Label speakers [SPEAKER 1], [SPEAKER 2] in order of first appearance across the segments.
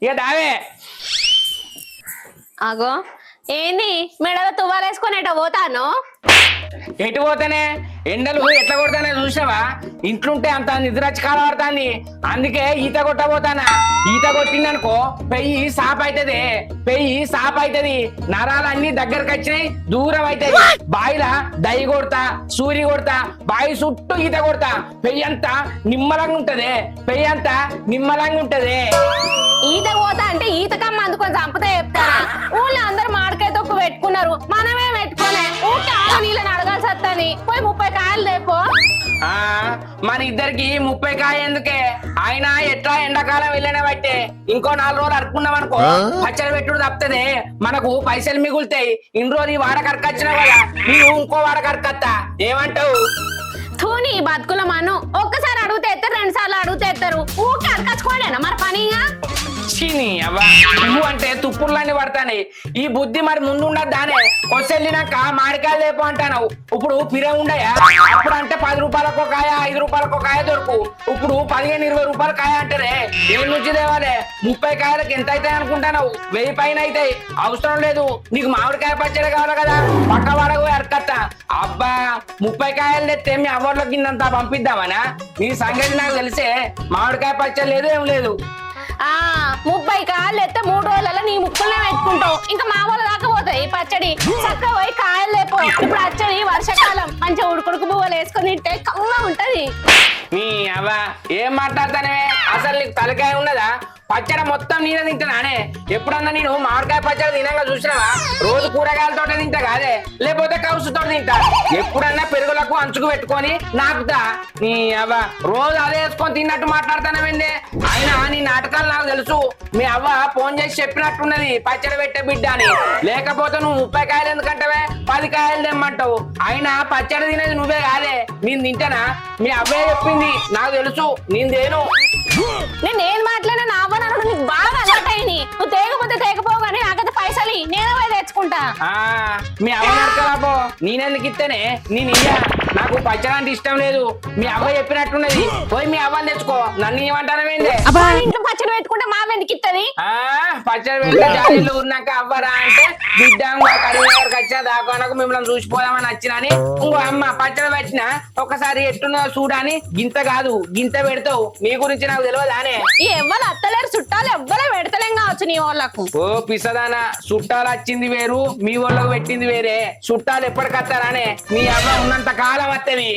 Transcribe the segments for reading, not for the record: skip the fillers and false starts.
[SPEAKER 1] ఇక దావే
[SPEAKER 2] అగో ఏంది మెడలో తువ్వాలేసుకునేట పోతాను.
[SPEAKER 1] ఎటు పోతేనే ఎండలు ఎట్లా కొడతానే చూసావా? ఇంట్లుంటే అంత నిద్రచ్చి కాలపడుతుంది, అందుకే ఈత కొట్టబోతానా. ఈత కొట్టిందనుకో పెయ్యి సాప్ అవుతుంది, పెయ్యి సాప్ అవుతుంది, నరాలన్నీ దగ్గరకు వచ్చినాయి, దూరం అవుతాయి. బాయిలా దై కొడతా, సూరి కొడతా, బాయి చుట్టూ ఈత కొడతా, పెయ్యి అంతా నిమ్మలంగా ఉంటది, పెయ్యి అంతా నిమ్మలంగా ఉంటది.
[SPEAKER 2] ఈత పోతా అంటే ఈతకమ్మ అందుకొని చంపతే చెప్తారా? ఊళ్ళో అందరు మామిడికాయ తొక్కు పెట్టుకున్నారు, మనమే పెట్టుకోలే. ఊకే ఆడ నీళ్ళని అడగాల్సి వస్తాని. పోయి 30 కాయలు లేపో.
[SPEAKER 1] ఆ మన ఇద్దరికి 30 కాయ ఎందుకే? ఆయన ఎట్లా ఎండాకాలం వెళ్ళిన బట్టే ఇంకో 4 రోజులు అరుపుకున్నాం అనుకో పచ్చడి పెట్టుడు తప్పుతుంది, మనకు పైసలు మిగులుతాయి. ఇన్ని రోజులు ఈ వాడ కరకొచ్చినా కదా, నేను ఇంకో వాడ కరకత్తా. ఏమంటావు?
[SPEAKER 2] తూని బతుకుల మను ఒక్కసారి అడుగుతే ఎత్తారు, 2 సార్లు అడుగుతే ఎత్తారు. ఊకే అడకచ్చుకోలేనా మరి పనిగా?
[SPEAKER 1] నువ్వు అంటే తుప్పుర్లన్నీ పడతాయి. ఈ బుద్ధి మరి ముందు ఉండదు దానే. కొసెళ్ళినాక మామిడికాయలు లేపు అంటాను. ఇప్పుడు పిరే ఉండయా? అప్పుడు అంటే 10 రూపాయలకో కాయ, 5 రూపాయలకో కాయ దొరుకు. ఇప్పుడు 15-20 రూపాయల కాయ అంటారే. ఏం నుంచి తేవాలి? 30 కాయలకు ఎంత అవుతాయి అనుకుంటాను? 1000 పైన అవుతాయి. అవసరం లేదు, నీకు మామిడికాయ పచ్చడి కావాలి కదా, పక్క వాడకు అరకత్తా. అబ్బా 30 కాయలు తెస్తే మీ అవ్వర్లో కిందంతా పంపిద్దామనా? నీ సంగతి నాకు తెలిసే. మామిడికాయ పచ్చడి లేదు, ఏం లేదు.
[SPEAKER 2] 30 కాయలు ఎత్తే 3 రోజులలో నీ ముక్కులనే పెట్టుకుంటావు. ఇంకా మా వాళ్ళ దాకా పోతాయి పచ్చడి. చక్కగా పోయి కాయలు లేపో. ఇప్పుడు పచ్చడి వర్షాకాలం, మంచిగా ఉడుకుడుకు పువ్వులు వేసుకొని తింటే కమ్మగా ఉంటది.
[SPEAKER 1] నీ అవ్వ ఏం మాట్లాడతానే? అసలు నీకు తలకాయ ఉన్నదా? పచ్చడి మొత్తం నేనే తింటానే. ఎప్పుడన్నా నేను మామిడికాయ పచ్చడి తినంగా చూసినావా? రోజు కూరగాయలతో తింటా కాదే, లేకపోతే కౌసుతో తింటా. ఎప్పుడన్నా పెరుగులకు అంచుకు పెట్టుకొని నాకుతా. నీ అవ్వ రోజు అదే వేసుకొని తిన్నట్టు మాట్లాడతానవేందే? అయినా నీ నాటకాలు నాకు తెలుసు. మీ అవ్వ ఫోన్ చేసి చెప్పినట్టున్నది పచ్చడి పెట్టే బిడ్డ అని. లేకపోతే నువ్వు 30 కాయలు ఎందుకంటావే, 10 కాయలు తెమ్మంటావు. అయినా పచ్చడి తినేది నువ్వే కాదే, నేను తింటానా? మీ అవ్వే చెప్పింది, నాకు తెలుసు, నేను దేను.
[SPEAKER 2] నేను మాట్లాడినా నా అవ్వనడు నీకు బాగా అలవాటైంది. నువ్వు తేకపోతే తేకపోగానే నాకైతే పైసలు నేనే పోయి తెచ్చుకుంటా.
[SPEAKER 1] మీ అవ్వ నడకరాబో, నేనెందుకు ఇస్తేనే? నేను ఇయ్యా, నాకు పచ్చడి అంటే ఇష్టం లేదు. మీ అవ్వ చెప్పినట్టున్నది, పోయి మీ అవ్వని తెచ్చుకో. నన్ను ఏమంటానవేందే?
[SPEAKER 2] ఇంట్లో పచ్చడి పెట్టుకుంటే మా ఎందుకు ఇస్తుంది?
[SPEAKER 1] పచ్చడి పెట్టి జాలీలో ఉన్నాక అవ్వరా అంటే బిడ్డ కరీంనగర్కి వచ్చిన దాకా మిమ్మల్ని చూసిపోదామని వచ్చినని ఇంకో అమ్మ పచ్చడి పెట్టిన ఒకసారి ఎట్టున్నదో చూడని. గింత కాదు గింత పెడతావు. నీ గురించి నాకు తెలియదానే?
[SPEAKER 2] ఎవ్వరు అత్తలేరు, చుట్టాలు ఎవ్వరూ పెడతలేం కావచ్చు నీ వాళ్ళకు.
[SPEAKER 1] ఓ పిసదానా, చుట్టాలు వచ్చింది వేరు, మీ వాళ్ళకు పెట్టింది వేరే. చుట్టాలు ఎప్పటికత్తారానే? నీ అవ్వ ఉన్నంత కాలం వస్తది.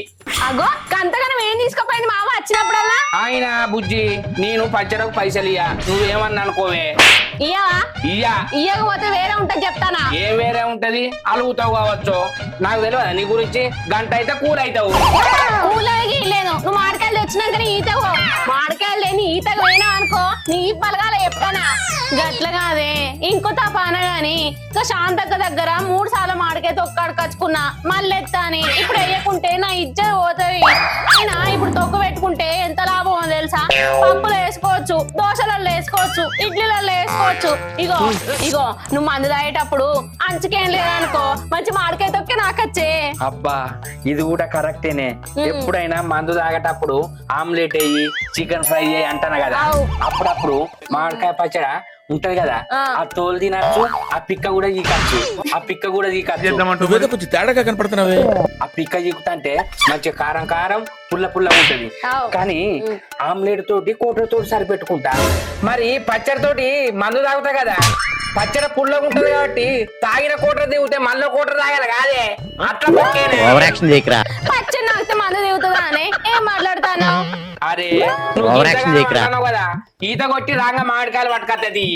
[SPEAKER 2] అగో కంతగానం ఏం తీసుకుపోయింది మామ వచ్చినప్పుడల్లా?
[SPEAKER 1] ఆయన బుజ్జి, నేను పచ్చడకు పైసలు ఇయ్యా, నువ్వేమన్నా అనుకోవే.
[SPEAKER 2] ఇయ్యవా?
[SPEAKER 1] ఇయ్యా.
[SPEAKER 2] ఇయ్యకపోతే వేరే ఉంటది చెప్తానా?
[SPEAKER 1] ఏ వేరే ఉంటది? అలుగుతావు కావచ్చు, నాకు తెలియదా నీ గురించి? గంట అయితే కూర అవుతావు.
[SPEAKER 2] కూలకి లేదు, నువ్వు మామిడికాయలు తెచ్చినాకనే ఈతకు. మామిడికాయలు లేని ఈతకు పోయినా అనుకో నీ పలగాల చెప్తానా? గట్ల కాదే, ఇంకో తపాన గాని ఇంకా శాంతక్క దగ్గర 3 సార్లు మామిడికాయ తొక్కాడు కచ్చుకున్నా, మళ్ళీ ఎత్తాని. ఇప్పుడు వేయకుంటే నా ఇజ్జత్ పోతుంది. అయినా ఇప్పుడు తొక్కు పెట్టుకుంటే ఎంత లాభమో తెలుసా? పప్పులు వేసుకోవచ్చు, దోశలలో వేసుకోవచ్చు, ఇడ్లీలలో వేసుకోవచ్చు. ఇగో ఇగో నువ్వు మందు తాగేటప్పుడు అంచుకేం లేదనుకో మంచి మామిడికాయ తొక్కే నాకచ్చే.
[SPEAKER 1] అబ్బా ఇది కూడా కరెక్టేనే. ఎప్పుడైనా మందు తాగేటప్పుడు ఆమ్లెట్ అయ్యి చికెన్ ఫ్రై అయ్యి అంటాను కదా, అప్పుడప్పుడు మామిడికాయ పచ్చడ ఉంటది కదా, ఆ తోలు తినచ్చు, ఆ పిక్క కూడా చీకచ్చు, ఆ పిక్క కూడా చీకచ్చు.
[SPEAKER 3] కొంచెం తేడాగా కనపడుతున్నావే.
[SPEAKER 1] ఆ పిక్క చీకుతంటే మంచి కారం కారం పుల్ల పుల్ల ఉంటది. కానీ ఆమ్లెట్ తోటి కోటతోటి సరిపెట్టుకుంటా. మరి పచ్చడి తోటి మందు తాగుతా కదా, పచ్చడి పుల్లగా ఉంటది కాబట్టి తాగిన కోటర్ దిగితే మళ్ళీ కోటర్ తాగాలి కాదే. అట్లా
[SPEAKER 2] పచ్చడి నాకితే మందు దిగుతుందా అని ఏం మాట్లాడతాను?
[SPEAKER 1] అరే కదా, ఈత కొట్టి రాగా మామిడికాయలు పట్టుకత్తది.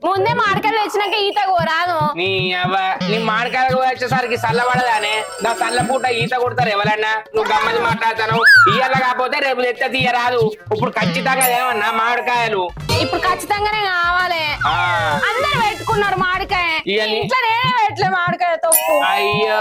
[SPEAKER 2] ముందే మామిడికాయలు తెచ్చినాక ఈత కోరాదు.
[SPEAKER 1] నీ మామిడికాయలు వచ్చేసరికి చల్లబడదానే. నా చల్ల పూట ఈత కొడతారు ఎవరన్నా? నువ్వు గమ్మని మాట్లాడతాను. ఇయ్యాల కాకపోతే రేపు తెచ్చ తీయరాదు. ఇప్పుడు ఖచ్చితంగా ఏమన్నా మామిడికాయలు
[SPEAKER 2] ఇప్పుడు ఖచ్చితంగానే కావాలి. అందరు పెట్టుకున్నారు మామిడికాయ, ఇంట్లో నేనే పెట్టలే మామిడికాయ తొక్కు.
[SPEAKER 1] అయ్యో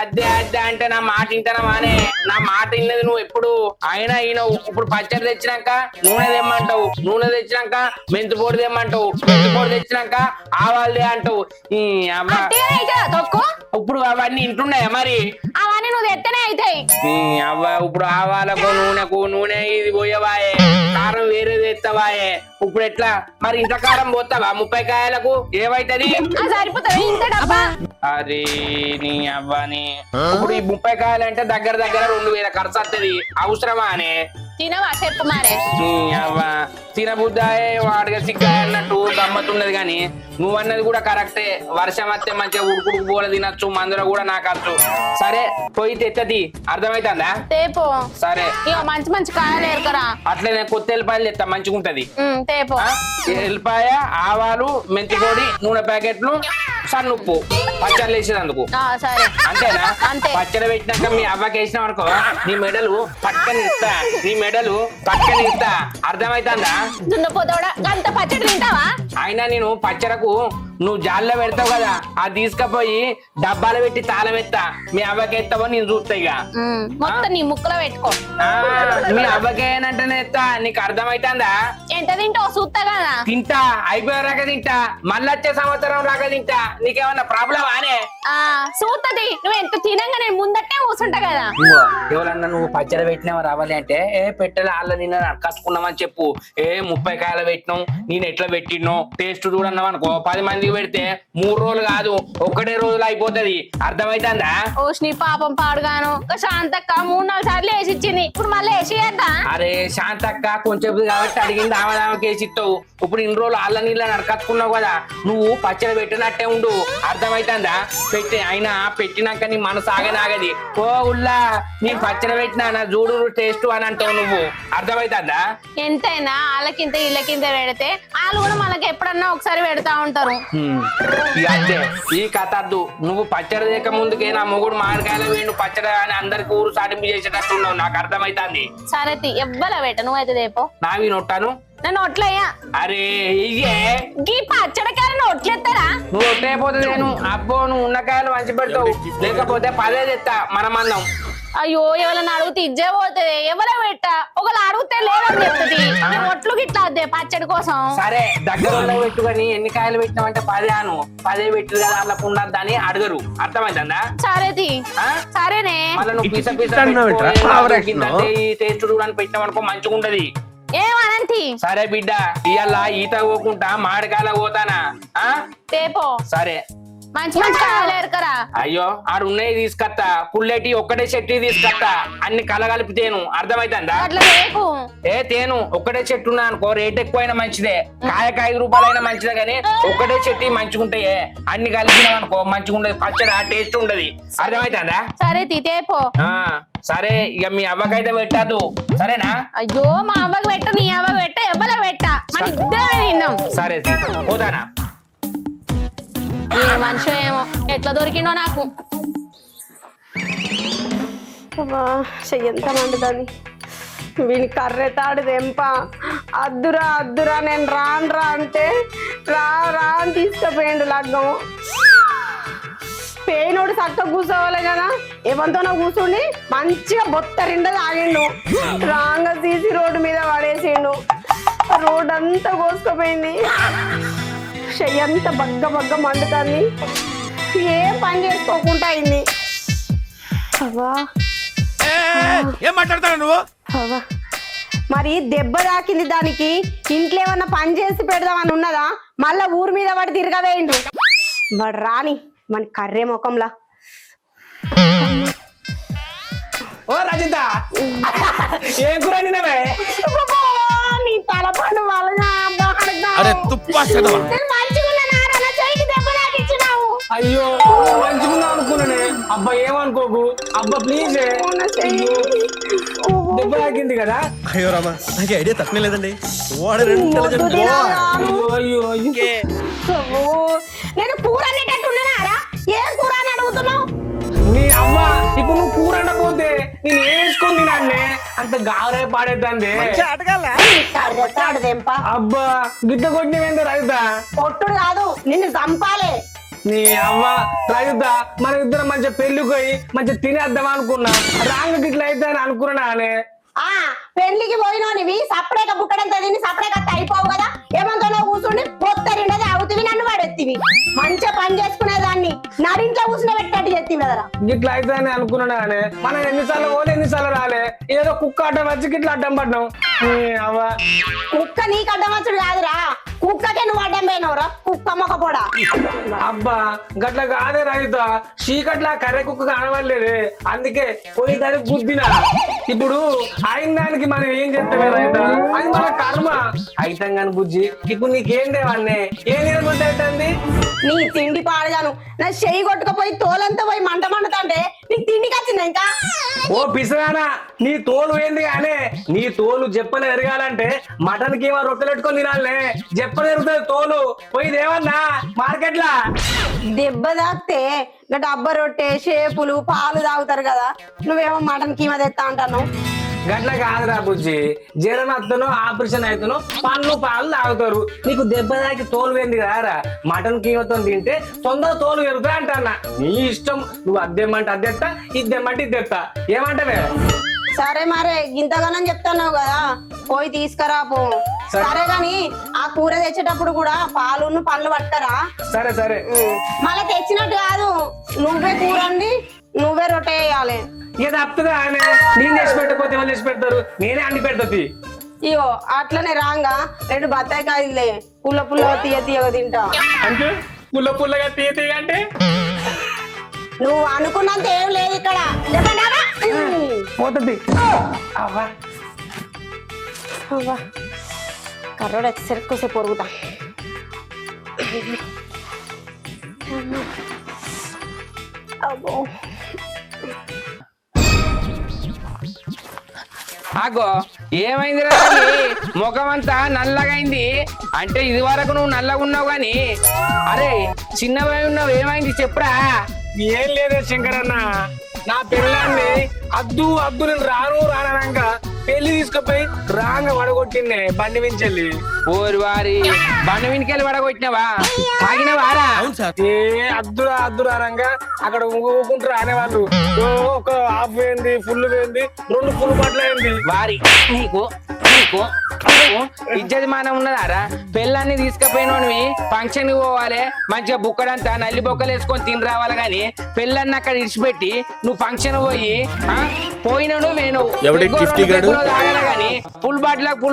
[SPEAKER 1] అద్దే అద్దే అంటే నా మాట వింటానమానే? నా మాట విన్నది నువ్వు ఎప్పుడు అయినా ఈయనవు. ఇప్పుడు పచ్చడి తెచ్చినాక నూనె తెమ్మంటావు, నూనె తెచ్చినాక మెంతు పొడి తెమ్మంటావు, మెంతు పొడి తెచ్చినాక ఆవాలు అంటావు.
[SPEAKER 2] తొక్కు
[SPEAKER 1] ఇప్పుడు అవన్నీ ఇంటున్నాయా మరి?
[SPEAKER 2] అవన్నీ నువ్వు తెత్తనే అవుతాయి.
[SPEAKER 1] అవ్వ ఇప్పుడు ఆవాలకు నూనె ఇది పోయేవాయే, కారం వేరేది ఎత్తవాయే. ఇప్పుడు ఎట్లా మరి ఇంత కారం పోతావా 30 కాయలకు? ఏమైతది?
[SPEAKER 2] సరిపోతుంది ఇంత డబ్బా.
[SPEAKER 1] అరే నీ అవ్వని, ఇప్పుడు ఈ 30 కాయలు అంటే దగ్గర 2000 ఖర్చు వస్తుంది. అవసరమా అనే?
[SPEAKER 2] తినవా చెప్పు మారే.
[SPEAKER 1] అవ్వ తినబుద్దాయే వాడిగా సిగ్గాయ అన్నట్టు గమ్మతున్నది. కానీ నువ్వు అన్నది కూడా కరెక్టే. వర్షం వస్తే మంచిగా ఉడుకుడుకు పోల తినచ్చు, మందులో కూడా నా ఖర్చు. సరే పోయి తెత్తది, అర్థమైతుందా?
[SPEAKER 2] తేపో.
[SPEAKER 1] సరే
[SPEAKER 2] ఇక మంచి కాయలు ఏరుకరా.
[SPEAKER 1] అట్లనే కొత్త ఎల్లిపాయలు తెస్తా, మంచిగా ఉంటది.
[SPEAKER 2] తేపో.
[SPEAKER 1] ఎల్లిపాయ, ఆవాలు, మెంతి పొడి, నూనె ప్యాకెట్లు, సన్నుప్పు, పచ్చళ్ళు వేసేదందుకు.
[SPEAKER 2] సరే
[SPEAKER 1] అంతేనా?
[SPEAKER 2] అంతే.
[SPEAKER 1] పచ్చడి పెట్టినాక మీ అవ్వకి వేసినావు అనుకో, నీ మెడలు పక్కని ఇస్తా, అర్థమైతుందా?
[SPEAKER 2] దున్నపోతాడా అంత పచ్చడి తింటావా?
[SPEAKER 1] అయినా నేను పచ్చడకు నువ్వు జాల్లో పెడతావు కదా, అది తీసుకపోయి డబ్బాలు పెట్టి తాళం ఎత్తా. మీ అవ్వకి ఎత్తావో నేను చూస్తా. ఇక
[SPEAKER 2] మొత్తం నీ ముక్కలో పెట్టుకో.
[SPEAKER 1] మీ అవ్వకి ఏనంటేనే ఎత్తా. నీకు అర్థమైతుందా?
[SPEAKER 2] ఎంత తింటావు చూస్తా కదా.
[SPEAKER 1] తింటా, అయిపోయాక తింటా, మళ్ళీ వచ్చే సంవత్సరం రాక తింటా. నీకేమన్నా ప్రాబ్లం ఆనే?
[SPEAKER 2] చూస్తది. నువ్వు ఎంత తినంగా నేను ముందట్టే కూర్చుంటా కదా.
[SPEAKER 1] ఎవరన్నా నువ్వు పచ్చడి పెట్టినావా రావాలి అంటే, పెట్టలే వాళ్ళ నిన్న కట్టుకున్నామని చెప్పు. 30 కాయలు పెట్టినావు, నేను ఎట్లా పెట్టినో టేస్ట్ చూడన్నావు అనుకో, 10 మందికి పెడితే 3 రోజులు కాదు 1 రోజులు అయిపోతుంది. అర్థమైతుందా?
[SPEAKER 2] ఓష్ని పాపం పాడుగాను. శాంతక్క 3-4 సార్లు వేసి ఇచ్చింది, ఇప్పుడు మళ్ళీ వేసి చేద్దా?
[SPEAKER 1] అరే శాంతక్క కొంచెం కాబట్టి అడిగింది, ఆమెదామెకి వేసి ఇస్తావు. ఇప్పుడు ఇన్ని రోజులు అల్ల నీళ్ళ నడకచ్చుకున్నావు కదా, నువ్వు పచ్చడి పెట్టినట్టే ఉండు. అర్థమైతుందా? అయినా పెట్టినాక నీ మనసు ఆగనాగది. ఓ ఉల్లా నీ పచ్చడి పెట్టినా నా చూడు టేస్ట్ అని అంటావు నువ్వు. అర్థమైతుందా?
[SPEAKER 2] ఎంతైనా వాళ్ళకింత వీళ్ళకింత పెడితే వాళ్ళు కూడా మనకి ఎప్పుడన్నా ఒకసారి పెడతా ఉంటారు.
[SPEAKER 1] అంతే, ఈ కథ అద్దు. నువ్వు పచ్చడి లేక ముందుకే నా మొగుడు మామిడికాయలు వేణు పచ్చడి అని అందరికి ఊరు సాటింపు చేసేటట్టు ఉన్నావు. నాకు అర్థమైతుంది.
[SPEAKER 2] సరే ఎవ్వల పెట్ట నువ్వైతే రేపో
[SPEAKER 1] నావి నొట్టాను.
[SPEAKER 2] నేను ఒట్లయ్యా.
[SPEAKER 1] అరే ఇయ్యే
[SPEAKER 2] ఈ పచ్చడికాయలను ఒట్లెత్తారా?
[SPEAKER 1] నువ్వు ఒట్టైపోతే నేను అబ్బో నువ్వు ఉన్న కాయలు మంచి పెడతావు, లేకపోతే 10 తెస్తా మనమన్నాం.
[SPEAKER 2] అయ్యో ఎవరన్నా అడిగితే ఇజ్జే పోతుంది. ఎవరో పెట్ట ఒకళ్ళు అడిగితే లేదని చెప్తుంది. ఒట్లు గిట్లా వద్దే పచ్చడి కోసం.
[SPEAKER 1] సరే దగ్గర పెట్టుకొని ఎన్ని కాయలు పెట్టినావంటే 10 అను. 10 పెట్టు కదా అలా ఉండద్దని అడగరు. అర్థమైందా?
[SPEAKER 2] సరేది సరేనే.
[SPEAKER 1] మళ్ళీ నువ్వు పీస టేస్ట్ చూడడానికి పెట్టినావనుకో మంచిగా ఉండదు.
[SPEAKER 2] ఏమనంతి?
[SPEAKER 1] సరే బిడ్డ, ఇవాళ ఈత పోకుండా మామిడికాయల పోతానా?
[SPEAKER 2] తేపో.
[SPEAKER 1] సరే
[SPEAKER 2] మంచి కాయలు ఎరకరా.
[SPEAKER 1] అయ్యో ఆడు ఉన్నాయి తీసుకొస్తా, పుల్లెటి ఒక్కటే చెట్టు తీసుకొస్తా, అన్ని కలగలిపి తేను. అర్థమైతుందా? తేను ఒక్కటే చెట్టు ఉన్నా అనుకో, రేట్ ఎక్కువైనా మంచిదే, కాయకు 5 రూపాయలైనా మంచిదే. కానీ ఒక్కటే చెట్టు మంచిగుంటాయే, అన్ని కలిపినాం అనుకో మంచిగా ఉండదు, పచ్చడి టేస్ట్ ఉండదు. అర్థమైతుందా?
[SPEAKER 2] సరే తేపో.
[SPEAKER 1] సరే ఇక మీ అవ్వకైతే పెట్టద్దు, సరేనా?
[SPEAKER 2] అయ్యో మా అవ్వకి పెట్ట, నీ అవ్వ పెట్ట, ఎవ్వల పెట్ట, మన ఇద్దరే తిన్నాం.
[SPEAKER 1] సరే పోతానా?
[SPEAKER 2] ఏ మనిషి ఏమో ఎట్లా దొరికిండో నాకు.
[SPEAKER 3] చెయ్యంత మండుతుంది. వీని కర్రెతాడు దెంప. అద్దురా నేను రాను అంటే రా అని తీసుకుపోయిండు లగ్గం. పేయినోడు చక్క కూర్చోవాలి కదా, ఏమంతోనో కూర్చుండి మంచిగా బొత్తరిండా తాగిండు. రాంగా తీసి రోడ్డు మీద పడేసిండు. రోడ్ అంతా కోసుకుపోయింది. చెయ్యంత బగ్గ మండుతుంది. ఏం పని చేసుకోకుండా అయింది.
[SPEAKER 4] ఏం మాట్లాడతావు నువ్వు?
[SPEAKER 3] మరి దెబ్బ తాకింది దానికి, ఇంట్లో ఏమన్నా పని చేసి పెడదామని ఉన్నదా? మళ్ళా ఊరి మీద పడి తిరగవేయండు వాడు. రాని మన కర్రే ముఖంలా.
[SPEAKER 1] ఓ రజిత, ఏం కూర తినవే?
[SPEAKER 3] నీ తలపండు
[SPEAKER 1] అయ్యో మంచిగా అనుకున్నానే. అబ్బా ఏమనుకోకు, అబ్బా ప్లీజ్. దెబ్బ తాకింది కదా.
[SPEAKER 4] అయ్యో రామా, నాకు ఐడియా తక్కువ లేదండి.
[SPEAKER 3] నేను కూర అనేటట్టున్నారా? ఏ కూర అని అడుగుతున్నావు?
[SPEAKER 1] నీ అమ్మ ఇప్పుడు నువ్వు కూర అనకపోతే నేను వేసుకొని తినాన్నే, అంత గారే పాడేద్దాంది. అబ్బా గిట్ట కొట్టినవేందో రజిత?
[SPEAKER 3] కొట్టుడు కాదు, నిన్ను చంపాలే.
[SPEAKER 1] నీ అమ్మ రజిత, మన ఇద్దరం మంచిగా పెళ్లిపోయి మంచిగా తినేద్దాం అనుకున్నా, రాంగ గిట్ల అయితే అని అనుకున్నా.
[SPEAKER 3] పెళ్లికి పోయినోనివి సపరేక బుక్కడంతా తిని సపరేక అయిపోవు కదా. ఏమంతా కూర్చుండి పొత్తరిండది అవుతుంది నన్ను పడెత్తి. చేతివి మంచిగా పని చేసుకునేదాన్ని నడింట్లో కూర్చుని పెట్టట్టు చేతివి కదరా.
[SPEAKER 5] గిట్లా అయితే అని అనుకున్నాను కానీ మనం ఎన్నిసార్లు పోలే ఎన్నిసార్లు రాలే ఏదో కుక్క అడ్డం వచ్చి గిట్లా అడ్డం పడ్డాం. అవ్వ
[SPEAKER 3] కుక్క నీకు అడ్డం వచ్చుడు కాదురా, కుక్కకే నువ్వు అడ్డం పోయినవురా, కుక్క మొక్క పోడా.
[SPEAKER 5] అబ్బా గట్ల కాదే రైత, చీకట్లా కర్రె కుక్క కనవలేదే, అందుకే పోయి దానికి బుద్ధినా. ఇప్పుడు అయిన దానికి మనం ఏం చెప్తామే రైత, అది మన కర్మ. అయితాం కానీ బుజ్జి ఇప్పుడు నీకేం దేవాన్ని ఏం తినబుద్ధి అవుతుంది?
[SPEAKER 3] నీ తిండి పాడగాను నా చెయ్యి కొట్టుకపోయి తోలంతా పోయి మంట మండుతాంటే నీకు తిండికి వచ్చిందా ఇంకా?
[SPEAKER 5] ఓ పిసగానా, నీ తోలు ఏంది కానీ నీ తోలు చెప్పని ఎరగాలంటే మటన్ కి ఏమో రొట్టెలు పెట్టుకొని తినాలే, చెప్పని ఎరుగుతుంది తోలు. పోయి దేవన్నా మార్కెట్ లా
[SPEAKER 3] దెబ్బ తాకితే ఇంకా డబ్బ రొట్టె షేపులు పాలు తాగుతారు కదా, నువ్వేమో మటన్ కీమా తెస్తా అంటాను.
[SPEAKER 5] గట్ల కాదురా బుజ్జి, జ్వరం వద్దనో ఆపరేషన్ అవుతానో పండ్లు పాలు తాగుతారు. నీకు దెబ్బ తాకి తోలు వేంది కదారా, మటన్ కీమతో తింటే తొందర తోలు పెరుగుతా అంటన్నా. నీ ఇష్టం, నువ్వు అద్దెమ్మంటే అద్దెత్తా, ఇద్దెమ్మంటే ఇద్దెత్తా. ఏమంటావే?
[SPEAKER 3] సరే మరే ఇంతగానని చెప్తున్నావు కదా, పోయి తీసుకురా పో. సరే గాని ఆ కూర తెచ్చేటప్పుడు కూడా పాలును పండ్లు పట్టరా.
[SPEAKER 5] సరే సరే.
[SPEAKER 3] మళ్ళీ తెచ్చినట్టు కాదు, నువ్వే కూర వండి నువ్వే రొట్టె వేయాలి.
[SPEAKER 5] ఇక తప్పుదా ఆయన, నేను చేసి పెట్టకపోతే ఎవరు చేసి పెడతారు? నేనే అండి పెడతాది.
[SPEAKER 3] ఇగో అట్లనే రాంగా 2 బత్తాయి కాయలే పుల్ల పుల్ల తీయ తీయగా తింటా.
[SPEAKER 5] అంటే పుల్ల పుల్లగా తీయ అంటే
[SPEAKER 3] నువ్వు అనుకున్నంత ఏం లేదు ఇక్కడ.
[SPEAKER 5] పోతుంది. అవ్వా
[SPEAKER 3] కర్రోడు వచ్చేసరికి కొంచెం పొరుగుతా. అబ్బో
[SPEAKER 1] ఆగో ఏమైందిరా ముఖం అంతా నల్లగైంది? అంటే ఇది వరకు నువ్వు నల్లగా ఉన్నావు గాని, అరే చిన్నవై ఉన్నావు, ఏమైంది చెప్పురా.
[SPEAKER 5] ఏం లేదే శంకరన్న, నా పిల్లాన్ని అద్దు అద్దు నేను రానక పెళ్లి తీసుకుపోయి రాంగ వడగొట్టిందే బండి మించెల్లి.
[SPEAKER 1] ఓరి వారి బండి వెనుకెళ్ళి పడగొట్టినావా? తాగినవారా?
[SPEAKER 5] ఏ అద్దురా అద్దురా అనగా అక్కడ ఊకుంటారు అనేవాళ్ళు. ఒక హాఫ్ వేయింది, ఫుల్ వేయింది, 2 ఫుల్ బాటిల్ అయింది.
[SPEAKER 1] వారి నీకు నీకు ఇజ్జతి మానం ఉన్నదారా? పెళ్ళాన్ని తీసుకుపోయినవి ఫంక్షన్ కి పోవాలి, మంచిగా బుక్కడంతా నల్లి బొక్కలు వేసుకొని తిని రావాలి గాని పెళ్ళాన్ని అక్కడ ఇడిచిపెట్టి నువ్వు ఫంక్షన్ పోయి పోయినాడు వేణు తాగలే గాని ఫుల్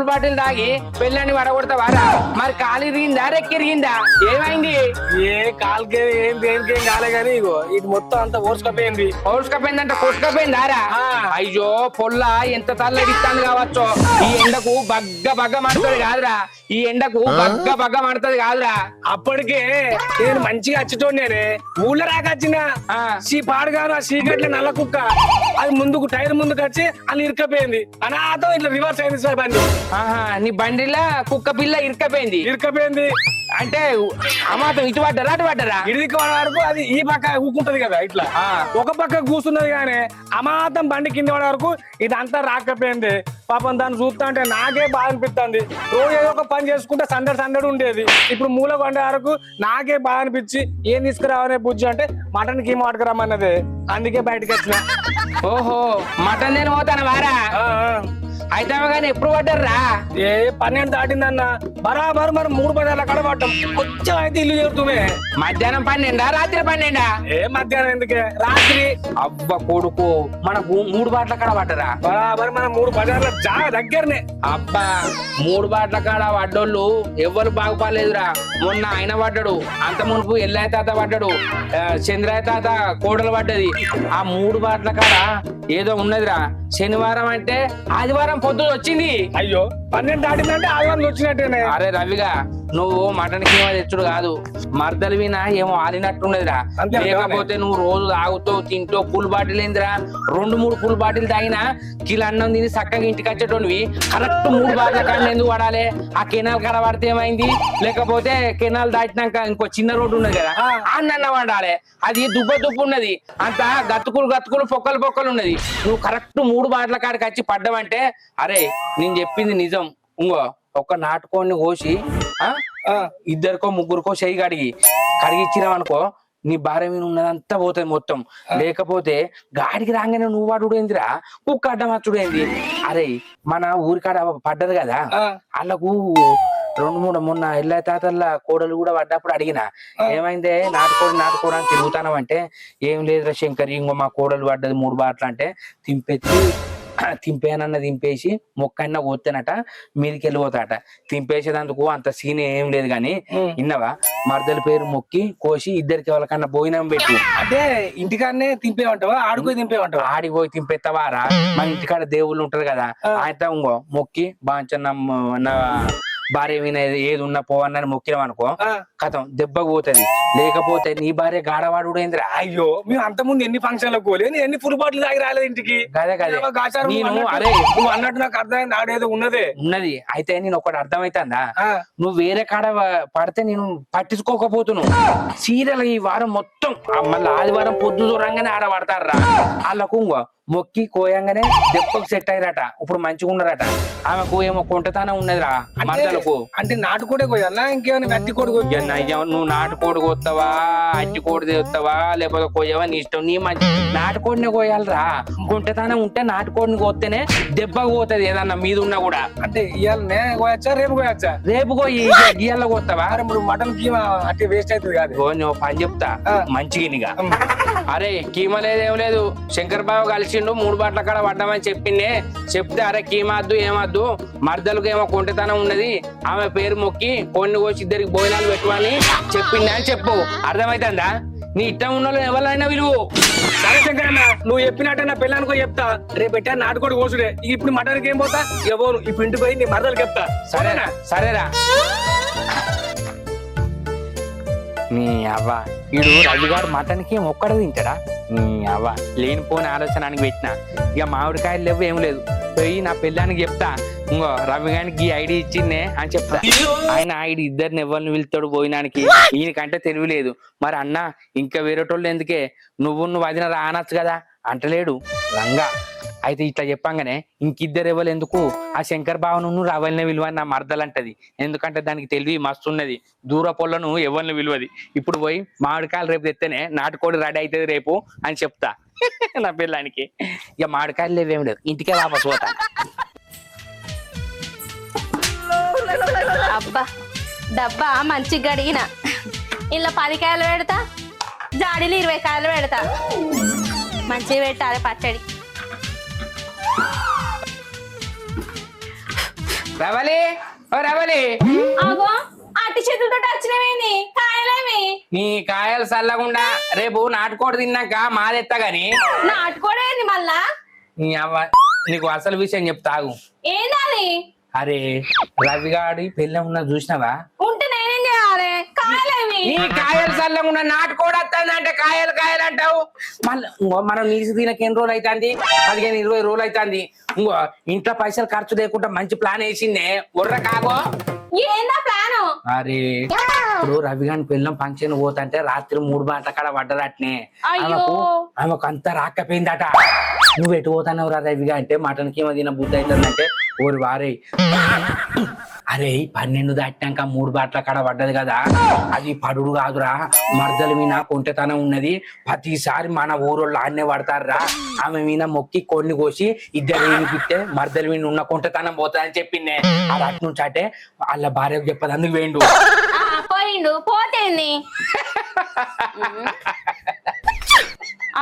[SPEAKER 1] బాటిల్ తాగి పెళ్ళాన్ని వడగొడతావారా? మరి కాలు ఇరిగిందా రెక్కిరిగిందా? ఏమైంది?
[SPEAKER 5] ఏ కాలుకే ఏం దేనికి ఏం కాలే గానీ ఇగో ఇది మొత్తం అంతా ఓర్చుకపోయింది.
[SPEAKER 1] ఓర్చుకపోయిందంట కొట్టుకపోయిందారా? అయ్యో పొల్ల ఎంత తల్లడిస్తాను కావచ్చు. ఈ ఎండకు బగ్గ మాడుతుంది కాదురా, ఈ ఎండకు బగ్గ మాడుతుంది కాదురా.
[SPEAKER 5] అప్పటికే నేను మంచిగా వచ్చేటోనే ఊళ్ళో రాకొచ్చిన పాడుగాను ఆ సీగట్ల నల్ల కుక్క అది ముందుకు టైర్ ముందుకు వచ్చి అని ఇరుకపోయింది. అనాథం ఇట్లా రివర్స్ అయింది సార్ బండి.
[SPEAKER 1] నీ బండిలో కుక్క పిల్ల ఇరుకపోయింది అంటే అమాతం ఇటు పడ్డరా అటు పడ్డరా?
[SPEAKER 5] ఇడికి వరకు అది ఈ పక్క ఊకుంటది కదా, ఇట్లా ఒక పక్క కూర్చున్నది కానీ అమాతం బండి కింద పడే వరకు ఇదంతా రాకపోయింది. పాపం దాన్ని చూస్తా అంటే నాకే బాధ అనిపిస్తుంది. రోజు ఏదో ఒక పని చేసుకుంటే సందడి ఉండేది. ఇప్పుడు మూల కొండే వరకు నాకే బాధ అనిపించి ఏం తీసుకురావనే బుజ్జి అంటే మటన్ కీమ పట్టుకురామన్నది, అందుకే బయటకు వచ్చిన.
[SPEAKER 1] ఓహో మటన్ నేను పోతాను వారా? అయితే కానీ ఎప్పుడు పడ్డారా?
[SPEAKER 5] 12 దాటిందన్న బరాబరు మనం 3 పదాల కడ పడ్డాం. కొంచెం అయితే ఇల్లు చేరుతుమే.
[SPEAKER 1] మధ్యాహ్నం 12 రాత్రి 12?
[SPEAKER 5] మధ్యాహ్నం ఎందుకే, రాత్రి.
[SPEAKER 1] అబ్బా కొడుకు మనకు 3 బాట్ల కాడ పడ్డరా?
[SPEAKER 5] బరాబరు మనం 3 పదాల దగ్గరనే.
[SPEAKER 1] అబ్బా 3 బాట్ల కాడ పడ్డోళ్ళు ఎవ్వరు బాగుపడలేదురా. మొన్న ఆయన పడ్డాడు, అంత మునుపు ఎల్లయ్య తాత పడ్డాడు, చంద్రయ్య తాత కోడలు పడ్డది. ఆ 3 బాట్ల కాడ ఏదో ఉన్నదిరా. శనివారం అంటే ఆదివారం పొద్దున వచ్చింది.
[SPEAKER 5] అయ్యో 12 దాటిందంటే ఆదివారం వచ్చినట్టేనే.
[SPEAKER 1] అరే రవిగా నువ్వు మటన్ కీమా తెచ్చుడు కాదు, మర్దలు వినా ఏమో ఆలినట్టున్నదిరా. లేకపోతే నువ్వు రోజు తాగుతావు తింటో ఫుల్ బాటిల్ ఏందిరా? 2-3 ఫుల్ బాటిల్ తాగినా కిలో అన్నం తిని చక్కగా ఇంటికి వచ్చేటోనివి కరెక్ట్ 3 బాటిల కాడ ఎందుకు పడాలి? ఆ కెనాల్ కాడ పడితే ఏమైంది? లేకపోతే కెనాల్ దాటినాక ఇంకో చిన్న రోడ్డు ఉన్నది కదా, అన్న పడాలి. అది దుబ్బ ఉన్నది, అంత గతుకులు పొక్కలు ఉన్నది. నువ్వు కరెక్ట్ 3 బాటిల కాడికి వచ్చి పడ్డావంటే అరే నేను చెప్పింది నిజం. ఇంకో ఒక నాటుకోని కోసి 2కో 3కో చెయ్యి కడిగిచ్చినావు అనుకో, నీ భార్య మీద ఉన్నదంతా పోతుంది మొత్తం. లేకపోతే గాడికి రాగానే నువ్వు వాడు ఏందిరా, కుక్క అడ్డం వచ్చుడు ఏంది? అరే మన ఊరికాడ పడ్డది కదా, వాళ్ళకు రెండు మూడు మొన్న ఇళ్ళ తాతల కోడలు కూడా పడ్డప్పుడు అడిగిన ఏమైందే నాటుకోడు అని తిరుగుతానమంటే ఏం లేదురా శంకర్ ఇంకో మా కోడలు పడ్డది 3 బాటలు అంటే దింపేసి మొక్కన్న కోతేనట మీదికి వెళ్ళిపోతాట తింపేసేదందుకు అంత సీన్ ఏం లేదు గాని ఇన్నవా మర్దల పేరు మొక్కి కోసి ఇద్దరికి ఎవరికన్నా భోజనం పెట్టి
[SPEAKER 5] అంటే ఇంటికాడనే తింపేమంటావా ఆడిపోయి తింపేమంటావా?
[SPEAKER 1] ఆడికి పోయి తింపెత్తవారా మన ఇంటికాడ దేవుళ్ళు ఉంటారు కదా ఆయన ఇంకో మొక్కి బాగా భార్య మీద ఏది ఉన్నా పోవన్నని మొక్కినాం అనుకో కథం దెబ్బకు పోతుంది. లేకపోతే నీ భార్య గాడవాడు ఏంద్రా?
[SPEAKER 5] అయ్యో మేము అంత ముందు ఎన్ని ఫంక్షన్లకు పోలేదు ఎన్ని ఫుల్ బాటిల్ తాగి రాలేదు ఇంటికి. అరే నువ్వు అన్నట్టు నాకు అర్థమైంది ఆడేదో ఉన్నది.
[SPEAKER 1] అయితే నేను ఒకటి అర్థమైతుందా నువ్వు వేరే కాడ పడితే నేను పట్టించుకోకపోతున్నావు. సీరియల్ ఈ వారం మొత్తం మళ్ళీ ఆదివారం పొద్దు దూరంగానే ఆడ పడతారా వాళ్ళకు మొక్కి కోయంగానే దెబ్బకు సెట్ అయ్యారట. ఇప్పుడు మంచిగా ఉన్నారట. ఆమెకు ఏమో కొంటతానే ఉన్నదిరా మర్దలకు.
[SPEAKER 5] అంటే నాటుకోడే కోయాలా ఇంకేమైనా అట్టి కోడి
[SPEAKER 1] నువ్వు నాటుకోడి కోస్తావా అట్టి కోడి తెస్తావా లేకపోతే కోయవా నీ ఇష్టం. నీ మంచి నాటుకోడిని కోయాలరా. కొంటతానే ఉంటే నాటుకోడిని కోస్తేనే దెబ్బకు పోతుంది ఏదన్నా మీద ఉన్నా కూడా.
[SPEAKER 5] అంటే ఇవాళనే కోయచ్చా రేపు కోయచ్చా?
[SPEAKER 1] రేపు కోయి ఇయ్యాల కోస్తావా?
[SPEAKER 5] ఇప్పుడు మటన్ కీమా అట్టి వేస్ట్ అవుతుంది కాదు.
[SPEAKER 1] నువ్వు పని చెప్తా మంచిగా. అరే కీమా లేదేం లేదు శంకర్ బాబు కలిసి 3 బాటల కాడ పడ్డామని చెప్తే అరే కీమాద్దు ఏమద్దు మర్దలకు ఏమో కొంటతనం ఉన్నది ఆమె పేరు మొక్కి కొన్ని కోసి ఇద్దరికి భోజనాలు పెట్టువని చెప్పింది అని చెప్పు. అర్థమైతుందా? నీ ఇష్టం ఉన్న ఎవరైనా విలువు.
[SPEAKER 5] సరే శంకరన్న నువ్వు చెప్పినట్టే నా పిల్లనికో చెప్తా. రేపు పెట్టా నాటుకోడి కోసుడే. ఇప్పుడు మటన్కి ఏం పోతా ఎవరు ఇప్పుడు ఇంటికి పోయి నీ మరదలు చెప్తా.
[SPEAKER 1] సరేరా నీ అవ్వ వీడు రవిగాడు మటన్కి ఒక్కడ తింటాడా? నీ అవ్వ లేనిపోని ఆలోచనకి పెట్టిన. ఇక మామిడికాయలు లేవు ఏం లేదు పోయి నా పిల్లానికి చెప్తా. ఇంకో రవిగానికి ఈ ఐడి ఇచ్చిందే అని చెప్తా. ఆయన ఐడి ఇద్దరిని ఎవరిని పిలుస్తాడు పోయినానికి. ఈయనకంటే తెలియలేదు. మరి అన్న ఇంకా వేరేటోళ్ళు ఎందుకే నువ్వు వదిన రానొచ్చు కదా అంటలేడు రంగా. అయితే ఇట్లా చెప్పంగానే ఇంకిద్దరు ఎవరు ఎందుకు ఆ శంకర్ బావను రవల్ని విలువని నా మర్దలంటది. ఎందుకంటే దానికి తెలివి మస్తున్నది. దూర పొలను ఎవరిని విలువది. ఇప్పుడు పోయి మామిడికాయలు రేపు తెస్తేనే నాటుకోడి రెడీ అవుతుంది రేపు అని చెప్తా నా పిల్లానికి. ఇక మామిడికాయలు లేవేం లేదు ఇంటికే వాపస్ పోతా.
[SPEAKER 2] అబ్బా డబ్బా మంచిగా గడిగిన. ఇలా 10 కాయలు పెడతా జాడీలు 20 కాయలు పెడతా. మంచిగా పెట్టాలి పచ్చడి.
[SPEAKER 1] రవలి
[SPEAKER 2] అగో అట్టి చేతులతో వచ్చినవేంది కాయలేవి?
[SPEAKER 1] నీ కాయలు చల్లకుండా రేపు నాటుకోడి తిన్నాక మాదెత్తా గాని.
[SPEAKER 2] నాటుకోడేంది మళ్ళా?
[SPEAKER 1] నీ అవ్వ నీకు అసలు విషయం చెప్తాగు.
[SPEAKER 2] ఏంది?
[SPEAKER 1] అరే రవిగాడి పెళ్ళం ఉన్న చూసినావా?
[SPEAKER 2] ఉంటే నేనేం చేయాలి? కాయలేవి
[SPEAKER 1] నీ కాయలు చల్లకుండా నాటుకోడి వస్తుందంటే కాయలు అంటావు. మళ్ళీ మనం నీసు తినక ఎన్ని రోజులు అవుతుంది? 15-20 రోజులు అవుతుంది. ఇంకో ఇంట్లో పైసలు ఖర్చు లేకుండా మంచి ప్లాన్ వేసిందే ఉర్ర కాగో.
[SPEAKER 2] ఏందా ప్లాను?
[SPEAKER 1] అరే ఇప్పుడు రవిగాని పెళ్ళం ఫంక్షన్ పోతంటే రాత్రి 3 బాటల కాడ పడ్డదట్నే. ఆమెకు అంతా రాకపోయిందట. నువ్వు ఎటు పోతావు రా రవిగా అంటే మటన్ కి తిన బుద్ధి అవుతుందంటే ఓరి వారే. అరే 12 దాటినాక 3 బాటల కాడ పడ్డది కదా అది పడుడు కాదురా మర్దల మీద కొంటతనం ఉన్నది. ప్రతిసారి మన ఊరోళ్ళు ఆడనే పడతారా. ఆమె మీద మొక్కి కొన్ని కోసి ఇద్దరు ఏమిపిస్తే మర్దల మీద ఉన్న కొంటతనం పోతుందని చెప్పిందే. అది అటు నుంచి అంటే వాళ్ళ భార్యకు చెప్పదు అందుకు వేయండు
[SPEAKER 2] పోయిండు పోతేంది.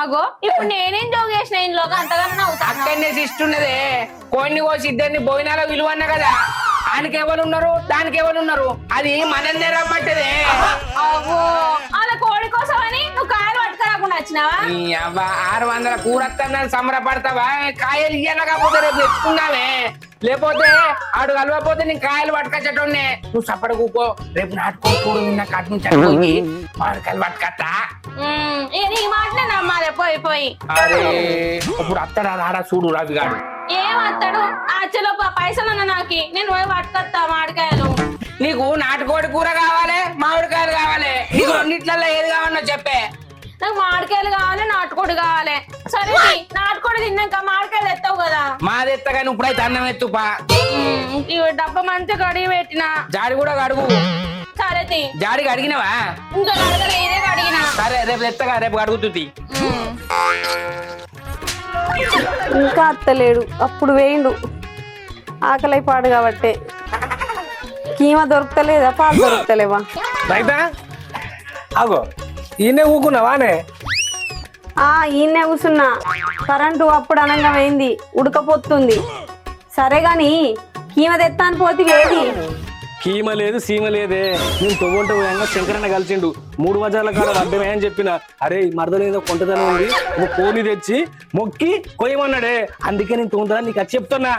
[SPEAKER 2] అగో ఇప్పుడు నేనేం జోగేసిన ఇంట్లోకి అంతగానో
[SPEAKER 1] అక్కడనే ఇస్తున్నదే. కొన్ని కోసి ఇద్దరిని భోజనాల విలువ అన్న కదా. ఆయనకి ఎవరు ఉన్నారు దానికి ఎవరు ఉన్నారు అది మనందే రమ్మంటదే.
[SPEAKER 2] అలా కోడి కోసం అని నువ్వు కాయలు పట్టుకురాకుండా వచ్చినావా?
[SPEAKER 1] 600 కూరత్తానని సంబరపడతావా? కాయలు ఇయ్యాల కాకపోతే రేపు తెచ్చుకున్నావే. లేకపోతే ఆడు కలవకపోతే నేను కాయలు పట్టుకొచ్చేటోనే. నువ్వు సపడ కూకో. రేపు నాటుకోకూడదు నిన్న కట్టు నుంచి మామిడికాయలు పట్టుకత్తా.
[SPEAKER 2] నీ మాటనే నమ్మాలి పోయి.
[SPEAKER 1] అరే ఇప్పుడు అత్తడా రాడా చూడు రవిగాడు.
[SPEAKER 2] ఏమత్తాడు? అచ్చలో పైసలు అన్న నాకి నేను పోయి పట్టుకొస్తా మామిడికాయలు.
[SPEAKER 1] నీకు నాటుకోడి కూర కావాలి మామిడికాయలు కావాలి. నీకు రెండిట్లలో ఏది కావాలో చెప్పే.
[SPEAKER 2] నాకు మామిడికాయలు కావాలి నాటుకోడి కావాలి. సరే నాటుకోడి తిన్నాక మామిడికాయలు ఎత్తావు కదా.
[SPEAKER 1] మాది ఎత్తగాని ఇప్పుడైతే అన్నం ఎత్తుపా.
[SPEAKER 2] డబ్బా మంచిగా కడిగి పెట్టినా
[SPEAKER 1] జాడి కూడా కడుగు.
[SPEAKER 2] సరే
[SPEAKER 1] జాడికి అడిగినవా?
[SPEAKER 2] ఇంకా ఇదే అడిగినా.
[SPEAKER 1] సరే రేపు ఎత్తగా రేపు అడుగుతుంది.
[SPEAKER 3] ఇంకా అత్తలేడు అప్పుడు వేయండు ఆకలి పాడు కాబట్టి. కీమ దొరుకుతలేదా పాలు దొరుకుతలేవా
[SPEAKER 5] రైతా అగో ఈయనే ఊకున్నావానే
[SPEAKER 3] ఈయనే కూర్చున్నా కరెంటు అప్పుడు అనంగా పోయింది ఉడకపోతుంది సరే గాని కీమ తెత్తాను పోతే ఏది
[SPEAKER 5] కీమ లేదు సీమ లేదే నేను తొవ్వంట పోయంగా శంకరన్న కలిసిండు 3 బజార్ల కాడ అడ్డమే అని చెప్పిన అరే మరదలేదో కొంటదనం ఉంది ఒక కోని తెచ్చి మొక్కి కొయ్యమన్నాడే అందుకే నేను తోందా నీకు అది చెప్తున్నా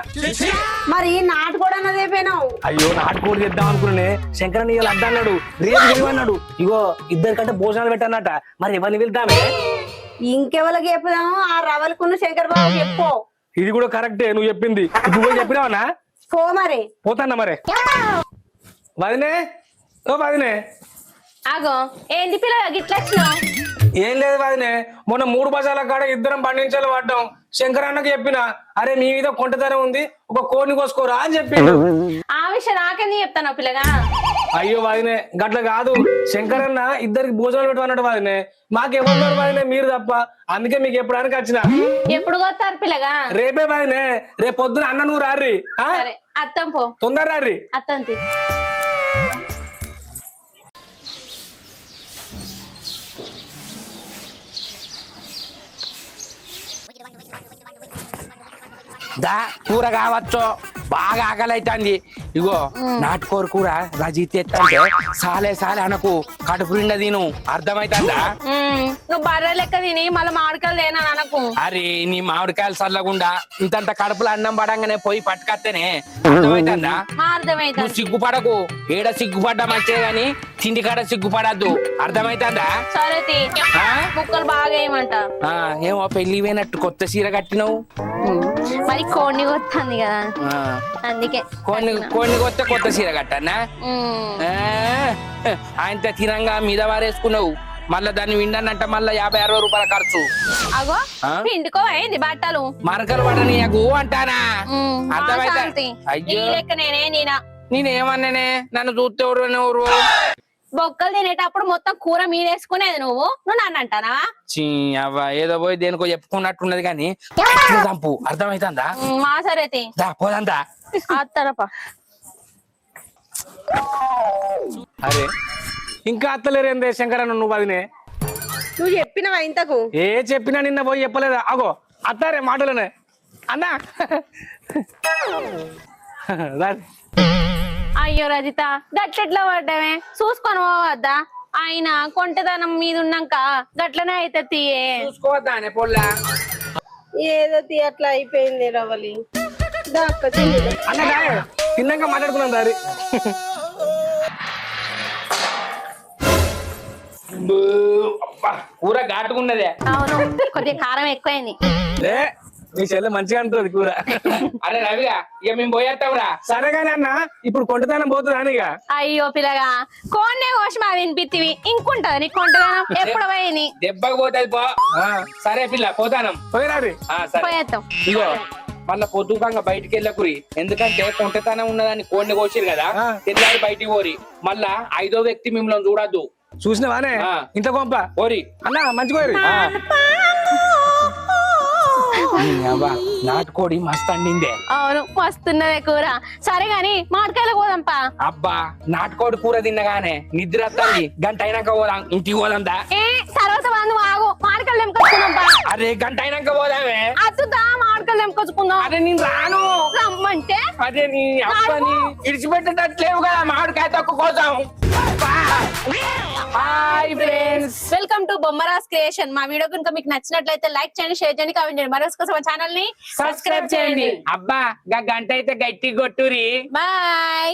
[SPEAKER 3] మరి నాటు కూడా అన్నదేపోయినావు
[SPEAKER 5] అయ్యో నాటుకోడి తెద్దాం అనుకున్నానే శంకరన్న ఇవాళ అడ్డన్నాడు రేపు చేయమన్నాడు ఇగో ఇద్దరికంటే భోజనాలు పెట్టన్నట మరి ఎవరిని వెళ్తామే
[SPEAKER 3] ఇంకెవరికి చెప్పుదాము ఆ రవలకున్న శంకర్ బాబు చెప్పు
[SPEAKER 5] ఇది కూడా కరెక్టే నువ్వు చెప్పింది ఇప్పుడు పోయి చెప్పినావనా
[SPEAKER 3] పో మరి
[SPEAKER 5] పోతాన్నా మరే వదినే ఓ వదినే
[SPEAKER 2] ఆగో ఏంది పిల్లగా గిట్ల వచ్చినావు
[SPEAKER 5] ఏం లేదు వదినే మొన్న 3 బజార్ల కాడ ఇద్దరం పండించాలి పడ్డాం శంకరన్నకి చెప్పిన అరే మీ మీద కొంటదనం ఉంది ఒక కోడిని కోసుకోరా అని చెప్పిండు
[SPEAKER 2] ఆ విషయం నాకెందుకు చెప్తాను పిల్లగా
[SPEAKER 5] అయ్యో వదినే గట్ల కాదు శంకరన్న ఇద్దరికి భోజనాలు పెట్టమన్నాడు వదినే మాకెవరు వదినే మీరు తప్ప అందుకే మీకు ఎప్పుడానికి వచ్చిన
[SPEAKER 2] ఎప్పుడు కొత్తారు పిల్లగా
[SPEAKER 5] రేపే వదినే రేపు పొద్దున అన్న నువ్వు రారి
[SPEAKER 2] సరే అత్తం పో
[SPEAKER 5] తొందర రారి
[SPEAKER 2] అత్తంతి
[SPEAKER 1] దా కూర కావచ్చు బాగా ఆకలి అవుతుంది ఇగో నాటుకోరు కూర రజిత్ ఎత్తంటే సాలే సాలే అనకు కడుపు నిండా తిను అర్థమైతుందా
[SPEAKER 2] నువ్వు బర్రె లెక్క తిని మళ్ళీ మామిడికాయలు తేనా అనకు
[SPEAKER 1] అరే నీ మామిడికాయలు చల్లకుండా ఇంతంత కడుపులో అన్నం పడంగానే పోయి పట్టుకత్తేనే అర్థమైతుందా
[SPEAKER 2] అర్థమైతే
[SPEAKER 1] నువ్వు సిగ్గుపడకు ఏడ సిగ్గుపడ్డా మంచిదే గాని తిండి కాడ సిగ్గుపడద్దు అర్థమైతుందా
[SPEAKER 2] సరే తీ.
[SPEAKER 1] ఆ?
[SPEAKER 2] ముక్కలు బాగా వేయమంట
[SPEAKER 1] ఆ, ఏమో పెళ్లి పోయినట్టు కొత్త చీర కట్టినావు
[SPEAKER 2] మరి కోడిని కొత్తంది కదా
[SPEAKER 1] ఆ,
[SPEAKER 2] అందుకే
[SPEAKER 1] కోడిని కొత్త కొత్త చీర కట్టన్నా
[SPEAKER 2] ఉమ్.
[SPEAKER 1] ఆయనతో తినంగా మీద వారేసుకున్నావు మళ్ళా దాన్ని విండానంట మళ్ళా 50-60 రూపాయల ఖర్చు
[SPEAKER 2] అగో
[SPEAKER 1] ఆ?
[SPEAKER 2] పిండుకో ఏంది బట్టలు
[SPEAKER 1] మరకలు పడనీయకు అంటానా
[SPEAKER 2] ఉమ్, మా
[SPEAKER 1] అర్థమైతే
[SPEAKER 2] శాంతి. ఈ
[SPEAKER 1] అయ్యో
[SPEAKER 2] లెక్క నేనా
[SPEAKER 1] నేనేమన్నానే నన్ను చూస్తే ఎవరు
[SPEAKER 2] బొక్కలు తినేటప్పుడు మొత్తం కూర మీదేసుకునేది నువ్వు నన్ను అంటానా
[SPEAKER 1] చీ అవ్వ ఏదో పోయి దేనికో చెప్పుకున్నట్టున్నది కానీ చంపు అర్థమైతుందా
[SPEAKER 2] మా సరే తీ.
[SPEAKER 1] దా పోదంతా
[SPEAKER 2] అత్తరపా
[SPEAKER 5] అరే ఇంకా అత్తలేరేందే శంకరన్న నువ్వు వదినే
[SPEAKER 3] నువ్వు చెప్పినవా ఇంతకు
[SPEAKER 5] ఏ చెప్పినా నిన్న పోయి చెప్పలేదా అగో అత్తారే మాటలోనే అన్నా రా-
[SPEAKER 2] అయ్యో రజిత గట్లెట్లా పడ్డామే చూసుకొని పోవద్దా ఆయన కొంటదనం మీద ఉన్నాక గట్లనే అయితే తీయే
[SPEAKER 1] చూసుకోవద్దానే పొల్లా
[SPEAKER 3] ఏదో అట్లా అయిపోయింది రవలి దాక్క తిండి
[SPEAKER 5] అన్న రాయ్, తిన్నాక మాట్లాడుకున్నాం దారి
[SPEAKER 1] కూర ఘాటుకున్నదే
[SPEAKER 2] అవును కొద్దిగా కారం ఎక్కువైంది
[SPEAKER 5] లే నీ చెల్లె మంచిగా అంటుంది కూర
[SPEAKER 1] అరే రవిగా ఇక మేము పోయేస్తాంరా
[SPEAKER 5] సరే కానీ అన్న ఇప్పుడు కొంటదానం పోతుందా అని ఇక
[SPEAKER 2] అయ్యో పిల్లగా కోన్నే కోసి మా వినిపిత్తివి ఇంకుంటది నీకు కొంటదనం ఎప్పుడు పోయింది
[SPEAKER 1] దెబ్బకు పోతుంది పో సరే పిల్ల పోతానం
[SPEAKER 5] పోయినారి
[SPEAKER 1] సరే
[SPEAKER 2] పోయేస్తాం
[SPEAKER 1] ఇగో మళ్ళా పొద్దుకంగా బయటికి వెళ్ళకురి ఎందుకంటే కొంటతనం ఉన్నదాన్ని కోడిని కోసిరు కదా
[SPEAKER 5] ఆ.
[SPEAKER 1] తెల్లారి బయటికి పోరి మళ్ళా 5వ వ్యక్తి మిమ్మల్ని చూడద్దు
[SPEAKER 5] చూసినవానే
[SPEAKER 1] ఆ.
[SPEAKER 5] ఇంట్లో కొంప
[SPEAKER 1] పోరి
[SPEAKER 5] అన్న మంచిగా పోయిరి.
[SPEAKER 1] నాటుకోడి మస్తు అండిందే
[SPEAKER 2] అవును మస్తున్నదే కూర సరే గాని మామిడికాయలకు పోదాంపా
[SPEAKER 1] అబ్బా నాటుకోడి కూర తిన్నగానే నిద్ర వస్తుంది గంట అయినాక పోదాం ఇంటికి పోదాందా
[SPEAKER 2] ఏ తర్వాత నువ్వు ఆగు మామిడికాయలు తెంపుకొచ్చుకుందాంపా
[SPEAKER 1] అరే గంట అయినాక పోదామే
[SPEAKER 2] అద్దుదా మామిడికాయలు తెంపుకొచ్చుకుందాం
[SPEAKER 1] అరే నేను రాను
[SPEAKER 2] రమ్మంటే
[SPEAKER 1] అదే నీ అబ్బని ఇడిచిపెట్టేటట్లేవు కదా మామిడికాయ తక్కువ కోసం hi friends
[SPEAKER 2] welcome to Bommaras creation మా వీడియో కనుక మీకు నచ్చినట్లయితే లైక్ చేయండి షేర్ చేయండి కామెంట్ చేయండి మరొక కోసం మా ఛానల్ ని సబ్స్క్రైబ్ చేయండి
[SPEAKER 1] అబ్బా గంట అయితే గట్టి కొట్టురి
[SPEAKER 2] బాయ్